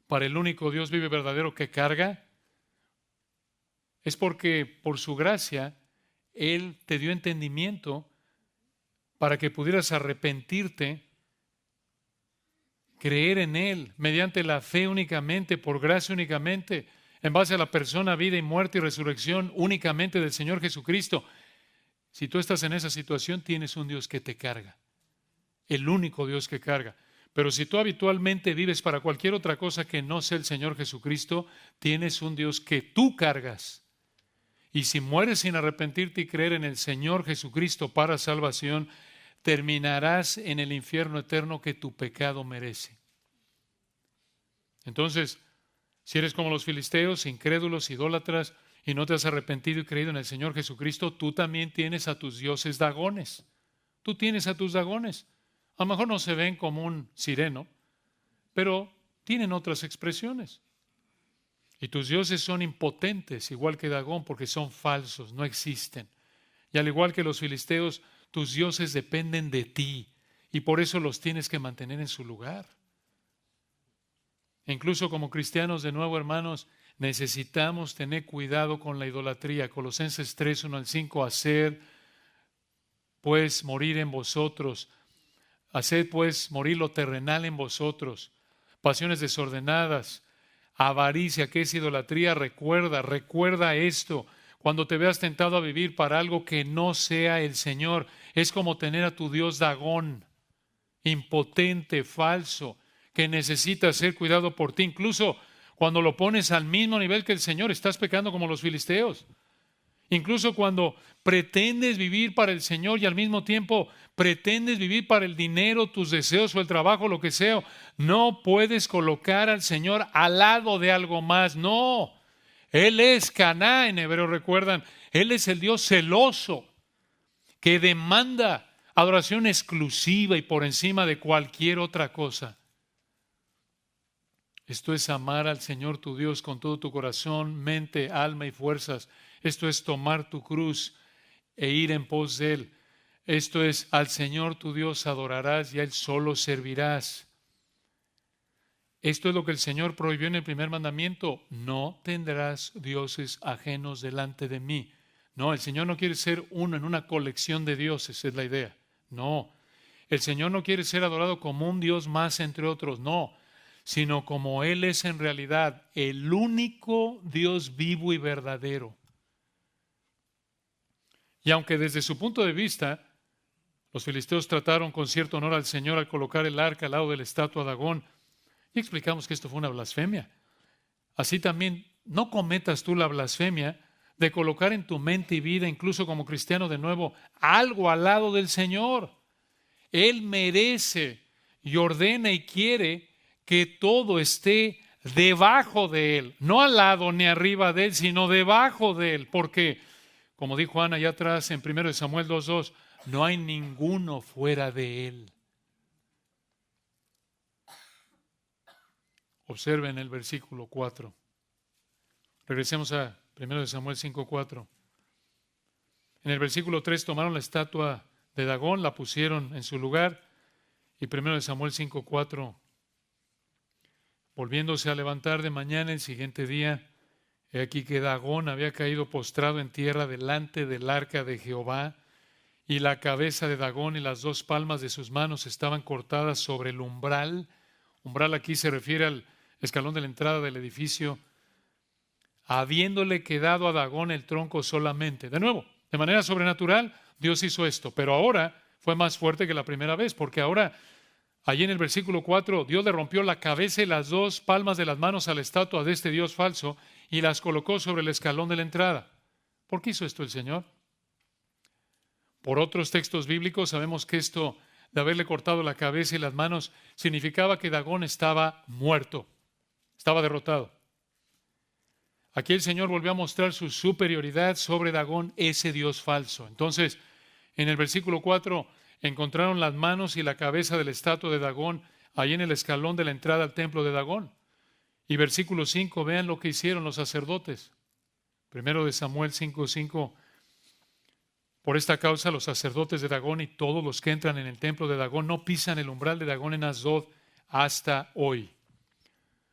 para el único Dios vive verdadero que carga, es porque por su gracia Él te dio entendimiento para que pudieras arrepentirte, creer en Él mediante la fe únicamente, por gracia únicamente, en base a la persona, vida y muerte y resurrección únicamente del Señor Jesucristo. Si tú estás en esa situación, tienes un Dios que te carga, el único Dios que carga. Pero si tú habitualmente vives para cualquier otra cosa que no sea el Señor Jesucristo, tienes un Dios que tú cargas. Y si mueres sin arrepentirte y creer en el Señor Jesucristo para salvación, terminarás en el infierno eterno que tu pecado merece. Entonces, si eres como los filisteos, incrédulos, idólatras, y no te has arrepentido y creído en el Señor Jesucristo, tú también tienes a tus dioses dagones. Tú tienes a tus dagones. A lo mejor no se ven como un sireno, pero tienen otras expresiones. Y tus dioses son impotentes, igual que Dagón, porque son falsos, no existen. Y al igual que los filisteos, tus dioses dependen de ti, y por eso los tienes que mantener en su lugar. Incluso como cristianos, de nuevo, hermanos, necesitamos tener cuidado con la idolatría. Colosenses 3, 1 al 5, haced pues morir en vosotros, haced pues morir lo terrenal en vosotros, pasiones desordenadas, avaricia, que es idolatría. Recuerda esto. Cuando te veas tentado a vivir para algo que no sea el Señor, es como tener a tu Dios Dagón, impotente, falso, que necesita ser cuidado por ti. Incluso cuando lo pones al mismo nivel que el Señor, estás pecando como los filisteos. Incluso cuando pretendes vivir para el Señor y al mismo tiempo pretendes vivir para el dinero, tus deseos o el trabajo, lo que sea, no puedes colocar al Señor al lado de algo más. No, Él es Caná en hebreo, recuerdan. Él es el Dios celoso que demanda adoración exclusiva y por encima de cualquier otra cosa. Esto es amar al Señor tu Dios con todo tu corazón, mente, alma y fuerzas. Esto es tomar tu cruz e ir en pos de Él. Esto es, al Señor tu Dios adorarás y a Él solo servirás. Esto es lo que el Señor prohibió en el primer mandamiento. No tendrás dioses ajenos delante de mí. No, el Señor no quiere ser uno en una colección de dioses, es la idea. No, el Señor no quiere ser adorado como un Dios más entre otros, no, sino como Él es en realidad el único Dios vivo y verdadero. Y aunque desde su punto de vista, los filisteos trataron con cierto honor al Señor al colocar el arca al lado de la estatua de Dagón, y explicamos que esto fue una blasfemia. Así también no cometas tú la blasfemia de colocar en tu mente y vida, incluso como cristiano de nuevo, algo al lado del Señor. Él merece y ordena y quiere que todo esté debajo de Él, no al lado ni arriba de Él, sino debajo de Él, porque, como dijo Ana allá atrás en 1 Samuel 2:2, no hay ninguno fuera de Él. Observen el versículo 4. Regresemos a 1 Samuel 5:4. En el versículo 3 tomaron la estatua de Dagón, la pusieron en su lugar, y 1 Samuel 5:4, volviéndose a levantar de mañana el siguiente día, he aquí que Dagón había caído postrado en tierra delante del arca de Jehová, y la cabeza de Dagón y las dos palmas de sus manos estaban cortadas sobre el umbral. Umbral aquí se refiere al escalón de la entrada del edificio, habiéndole quedado a Dagón el tronco solamente. De nuevo, de manera sobrenatural, Dios hizo esto, pero ahora fue más fuerte que la primera vez, porque ahora, allí en el versículo 4, Dios le rompió la cabeza y las dos palmas de las manos a la estatua de este Dios falso y las colocó sobre el escalón de la entrada. ¿Por qué hizo esto el Señor? Por otros textos bíblicos sabemos que esto de haberle cortado la cabeza y las manos significaba que Dagón estaba muerto, estaba derrotado. Aquí el Señor volvió a mostrar su superioridad sobre Dagón, ese Dios falso. Entonces, en el versículo 4, encontraron las manos y la cabeza de la estatua de Dagón ahí en el escalón de la entrada al templo de Dagón. Y versículo 5, vean lo que hicieron los sacerdotes. 1 Samuel 5:5. Por esta causa los sacerdotes de Dagón y todos los que entran en el templo de Dagón no pisan el umbral de Dagón en Asdod hasta hoy.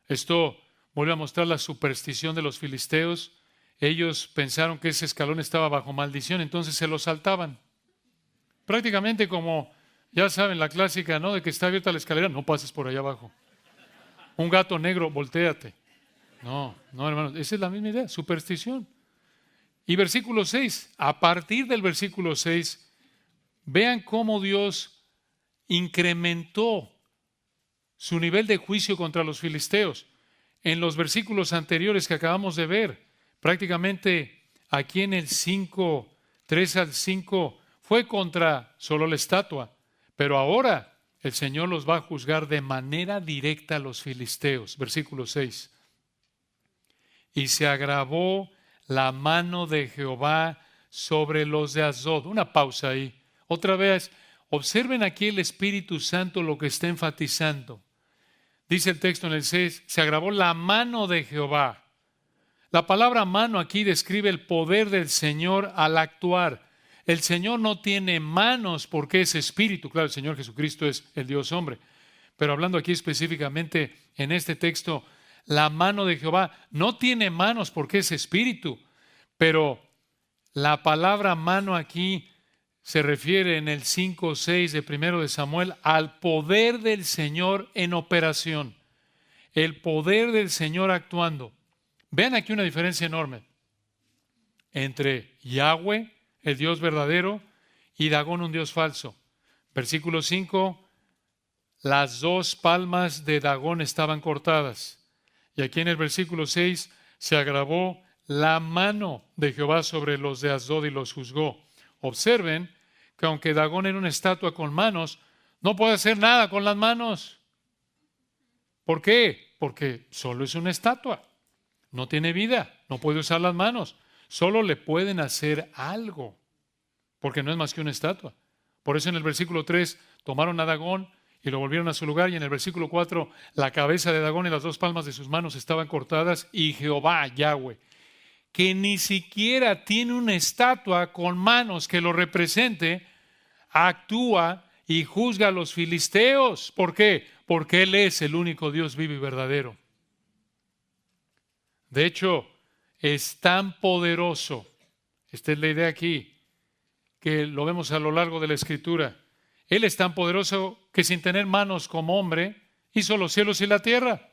Esto vuelve a mostrar la superstición de los filisteos. Ellos pensaron que ese escalón estaba bajo maldición, entonces se lo saltaban. Prácticamente como, ya saben, la clásica, ¿no? De que está abierta la escalera, no pases por allá abajo. Un gato negro, voltéate. No, hermanos, esa es la misma idea, superstición. Y versículo 6, a partir del versículo 6, vean cómo Dios incrementó su nivel de juicio contra los filisteos. En los versículos anteriores que acabamos de ver, prácticamente aquí en el 5, 3 al 5, fue contra solo la estatua. Pero ahora el Señor los va a juzgar de manera directa a los filisteos. Versículo 6. Y se agravó la mano de Jehová sobre los de Asdod. Una pausa ahí. Otra vez, observen aquí el Espíritu Santo lo que está enfatizando. Dice el texto en el 6, se agravó la mano de Jehová. La palabra mano aquí describe el poder del Señor al actuar. El Señor no tiene manos porque es espíritu. Claro, el Señor Jesucristo es el Dios hombre. Pero hablando aquí específicamente en este texto, la mano de Jehová no tiene manos porque es espíritu. Pero la palabra mano aquí se refiere en el 5:6 de 1 de Samuel al poder del Señor en operación. El poder del Señor actuando. Vean aquí una diferencia enorme entre Yahweh, el Dios verdadero, y Dagón, un Dios falso. Versículo 5, las dos palmas de Dagón estaban cortadas. Y aquí en el versículo 6, se agravó la mano de Jehová sobre los de Asdod y los juzgó. Observen que aunque Dagón era una estatua con manos, no puede hacer nada con las manos. ¿Por qué? Porque solo es una estatua. No tiene vida, no puede usar las manos. Solo le pueden hacer algo, porque no es más que una estatua. Por eso en el versículo 3 tomaron a Dagón y lo volvieron a su lugar. Y en el versículo 4 la cabeza de Dagón y las dos palmas de sus manos estaban cortadas. Y Jehová, Yahweh, que ni siquiera tiene una estatua con manos que lo represente, actúa y juzga a los filisteos. ¿Por qué? Porque Él es el único Dios vivo y verdadero. De hecho, es tan poderoso, esta es la idea aquí, que lo vemos a lo largo de la Escritura. Él es tan poderoso que sin tener manos como hombre, hizo los cielos y la tierra.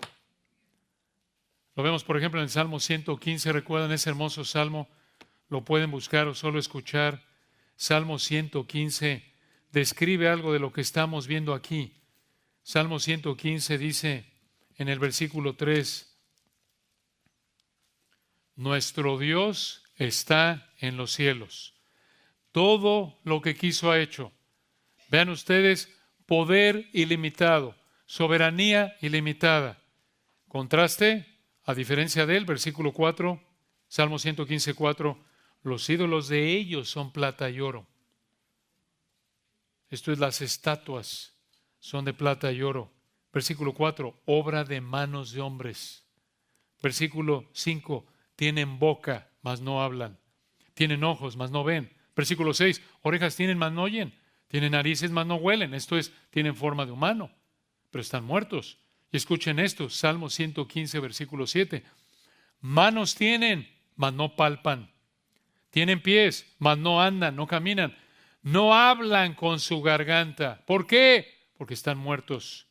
Lo vemos, por ejemplo, en el Salmo 115. ¿Recuerdan ese hermoso salmo? Lo pueden buscar o solo escuchar. Salmo 115 describe algo de lo que estamos viendo aquí. Salmo 115 dice en el versículo 3, nuestro Dios está en los cielos. Todo lo que quiso ha hecho. Vean ustedes, poder ilimitado, soberanía ilimitada. Contraste, a diferencia de él, versículo 4, Salmo 115, 4, los ídolos de ellos son plata y oro. Esto es, las estatuas son de plata y oro. Versículo 4, obra de manos de hombres. Versículo 5, tienen boca, mas no hablan. Tienen ojos, mas no ven. Versículo 6, orejas tienen, mas no oyen. Tienen narices, mas no huelen. Esto es, tienen forma de humano, pero están muertos. Y escuchen esto, Salmo 115, versículo 7. Manos tienen, mas no palpan. Tienen pies, mas no andan, no caminan. No hablan con su garganta. ¿Por qué? Porque están muertos.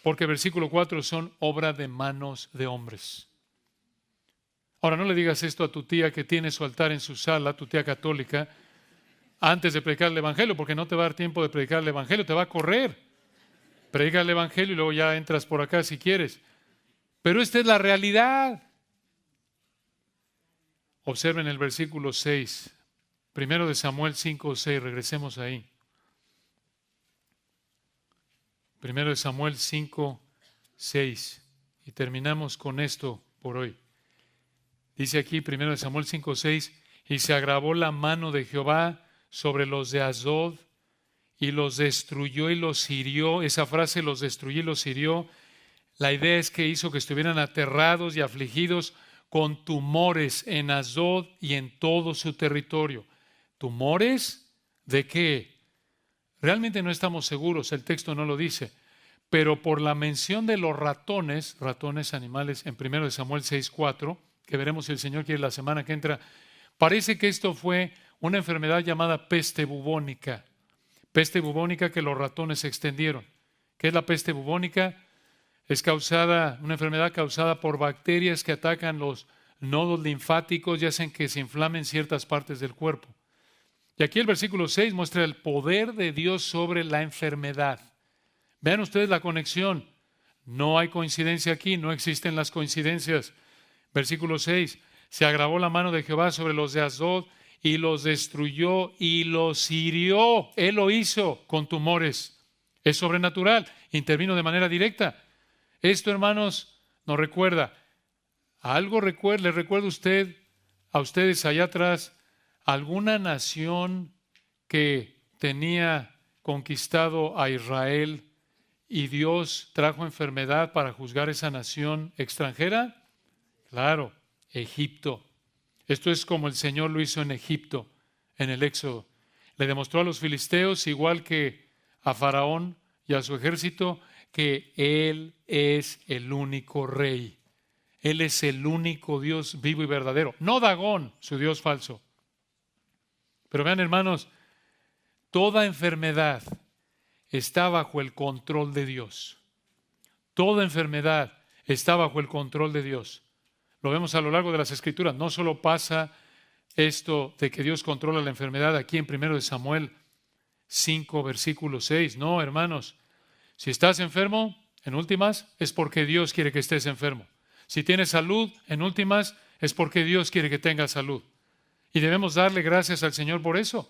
Porque versículo 4 son obra de manos de hombres. Ahora, no le digas esto a tu tía que tiene su altar en su sala, tu tía católica, antes de predicar el Evangelio, porque no te va a dar tiempo de predicar el Evangelio, te va a correr. Predica el Evangelio y luego ya entras por acá si quieres. Pero esta es la realidad. Observen el versículo 6. Primero de Samuel 5, 6. Regresemos ahí. Primero de Samuel 5, 6. Y terminamos con esto por hoy. Dice aquí, primero de Samuel 5, 6. Y se agravó la mano de Jehová sobre los de Asdod y los destruyó y los hirió. Esa frase, los destruyó y los hirió, la idea es que hizo que estuvieran aterrados y afligidos con tumores en Asdod y en todo su territorio. ¿Tumores? ¿De qué? Realmente no estamos seguros, el texto no lo dice, pero por la mención de los ratones animales en 1 Samuel 6:4, que veremos si el Señor quiere la semana que entra, parece que esto fue una enfermedad llamada peste bubónica. Peste bubónica que los ratones extendieron. ¿Qué es la peste bubónica? Es una enfermedad causada por bacterias que atacan los nodos linfáticos y hacen que se inflamen ciertas partes del cuerpo. Y aquí el versículo 6 muestra el poder de Dios sobre la enfermedad. Vean ustedes la conexión. No hay coincidencia aquí, no existen las coincidencias. Versículo 6, se agravó la mano de Jehová sobre los de Asdod y los destruyó y los hirió. Él lo hizo con tumores. Es sobrenatural. Intervino de manera directa. Esto, hermanos, nos recuerda. ¿Le recuerda a ustedes allá atrás, alguna nación que tenía conquistado a Israel y Dios trajo enfermedad para juzgar esa nación extranjera? Claro, Egipto. Esto es como el Señor lo hizo en Egipto, en el Éxodo. Le demostró a los filisteos, igual que a Faraón y a su ejército, que Él es el único rey. Él es el único Dios vivo y verdadero. No Dagón, su Dios falso. Pero vean, hermanos, toda enfermedad está bajo el control de Dios. Toda enfermedad está bajo el control de Dios. Lo vemos a lo largo de las Escrituras. No solo pasa esto de que Dios controla la enfermedad aquí en 1 Samuel 5, versículo 6. No, hermanos, si estás enfermo, en últimas, es porque Dios quiere que estés enfermo. Si tienes salud, en últimas, es porque Dios quiere que tengas salud. Y debemos darle gracias al Señor por eso.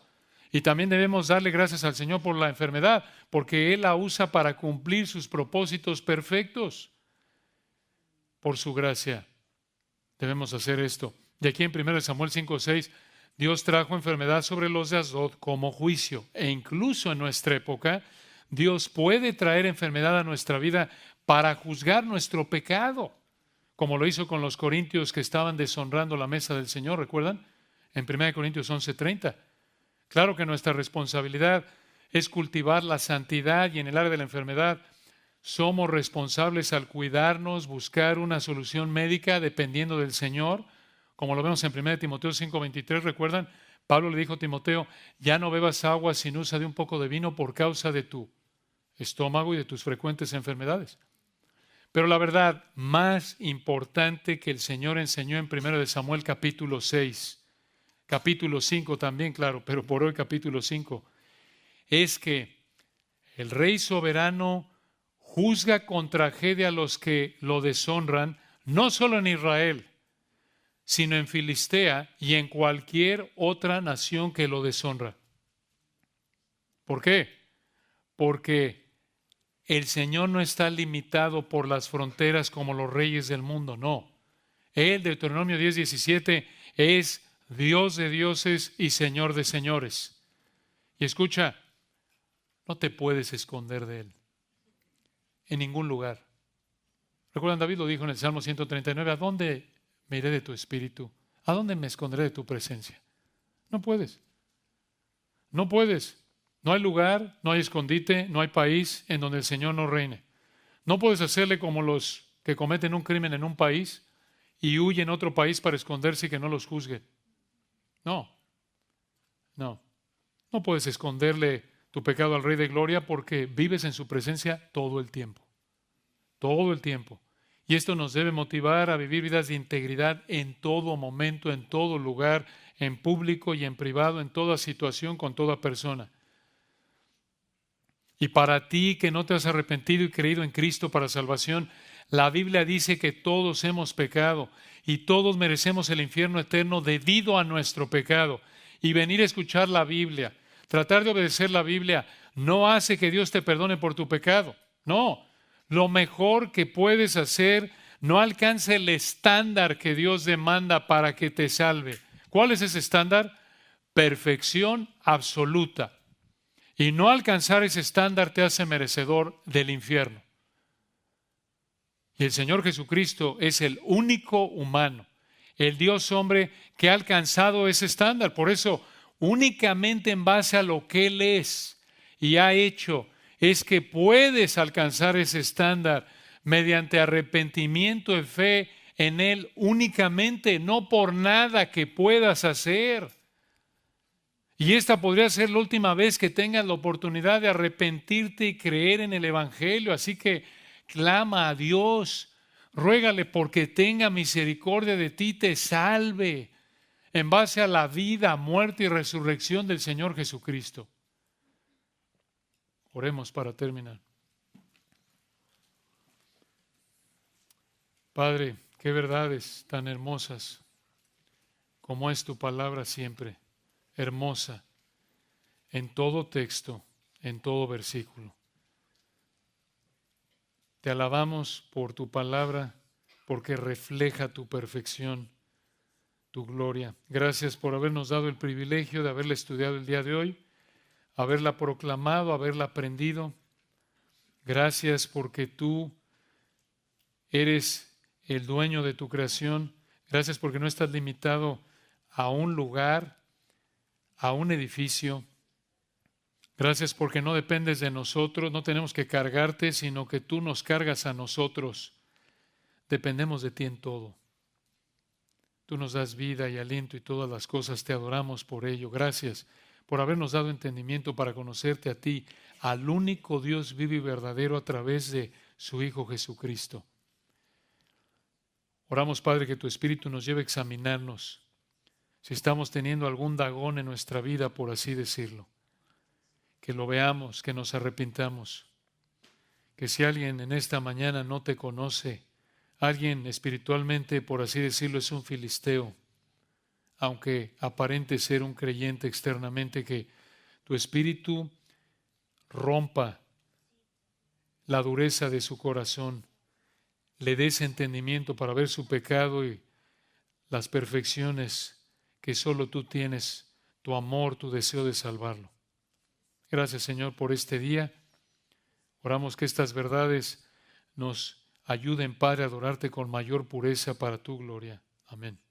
Y también debemos darle gracias al Señor por la enfermedad, porque Él la usa para cumplir sus propósitos perfectos. Por su gracia debemos hacer esto. Y aquí en 1 Samuel 5:6, Dios trajo enfermedad sobre los de Asdod como juicio. E incluso en nuestra época, Dios puede traer enfermedad a nuestra vida para juzgar nuestro pecado, como lo hizo con los corintios que estaban deshonrando la mesa del Señor, ¿recuerdan? En 1 Corintios 11:30. Claro que nuestra responsabilidad es cultivar la santidad y en el área de la enfermedad somos responsables al cuidarnos, buscar una solución médica dependiendo del Señor, como lo vemos en 1 Timoteo 5:23, ¿recuerdan? Pablo le dijo a Timoteo, ya no bebas agua sin usa de un poco de vino por causa de tu estómago y de tus frecuentes enfermedades. Pero la verdad más importante que el Señor enseñó en 1 Samuel capítulo 6, capítulo 5 también, claro, pero por hoy capítulo 5, es que el Rey soberano juzga con tragedia a los que lo deshonran, no solo en Israel, sino en Filistea y en cualquier otra nación que lo deshonra. ¿Por qué? Porque el Señor no está limitado por las fronteras como los reyes del mundo, no. Él, Deuteronomio 10:17, es Dios de dioses y Señor de señores. Y escucha, no te puedes esconder de Él en ningún lugar. ¿Recuerdan? David lo dijo en el Salmo 139, ¿a dónde me iré de tu espíritu? ¿A dónde me esconderé de tu presencia? No puedes. No puedes. No hay lugar, no hay escondite, no hay país en donde el Señor no reine. No puedes hacerle como los que cometen un crimen en un país y huyen a otro país para esconderse y que no los juzgue. No. No puedes esconderle tu pecado al Rey de Gloria porque vives en su presencia todo el tiempo. Todo el tiempo. Y esto nos debe motivar a vivir vidas de integridad en todo momento, en todo lugar, en público y en privado, en toda situación, con toda persona. Y para ti que no te has arrepentido y creído en Cristo para salvación, la Biblia dice que todos hemos pecado y todos merecemos el infierno eterno debido a nuestro pecado. Y venir a escuchar la Biblia, tratar de obedecer la Biblia, no hace que Dios te perdone por tu pecado. No, lo mejor que puedes hacer no alcanza el estándar que Dios demanda para que te salve. ¿Cuál es ese estándar? Perfección absoluta. Y no alcanzar ese estándar te hace merecedor del infierno. Y el Señor Jesucristo es el único humano, el Dios hombre que ha alcanzado ese estándar. Por eso, únicamente en base a lo que Él es y ha hecho, es que puedes alcanzar ese estándar mediante arrepentimiento y fe en Él únicamente, no por nada que puedas hacer. Y esta podría ser la última vez que tengas la oportunidad de arrepentirte y creer en el Evangelio. Así que clama a Dios, ruégale porque tenga misericordia de ti, te salve, en base a la vida, muerte y resurrección del Señor Jesucristo. Oremos para terminar. Padre, qué verdades tan hermosas como es tu palabra siempre. hermosa en todo texto, en todo versículo. Te alabamos por tu palabra, porque refleja tu perfección, tu gloria. Gracias por habernos dado el privilegio de haberla estudiado el día de hoy, haberla proclamado, haberla aprendido. Gracias porque tú eres el dueño de tu creación. Gracias porque no estás limitado a un lugar, a un edificio. Gracias porque no dependes de nosotros, no tenemos que cargarte, sino que tú nos cargas a nosotros. Dependemos de ti en todo. Tú nos das vida y aliento y todas las cosas, te adoramos por ello. Gracias por habernos dado entendimiento para conocerte a ti, al único Dios vivo y verdadero a través de su Hijo Jesucristo. Oramos, Padre, que tu Espíritu nos lleve a examinarnos si estamos teniendo algún dagón en nuestra vida, por así decirlo. Que lo veamos, que nos arrepintamos. Que si alguien en esta mañana no te conoce, alguien espiritualmente, por así decirlo, es un filisteo, aunque aparente ser un creyente externamente, que tu Espíritu rompa la dureza de su corazón, le des entendimiento para ver su pecado y las perfecciones que solo tú tienes, tu amor, tu deseo de salvarlo. Gracias, Señor, por este día. Oramos que estas verdades nos ayuden, Padre, a adorarte con mayor pureza para tu gloria. Amén.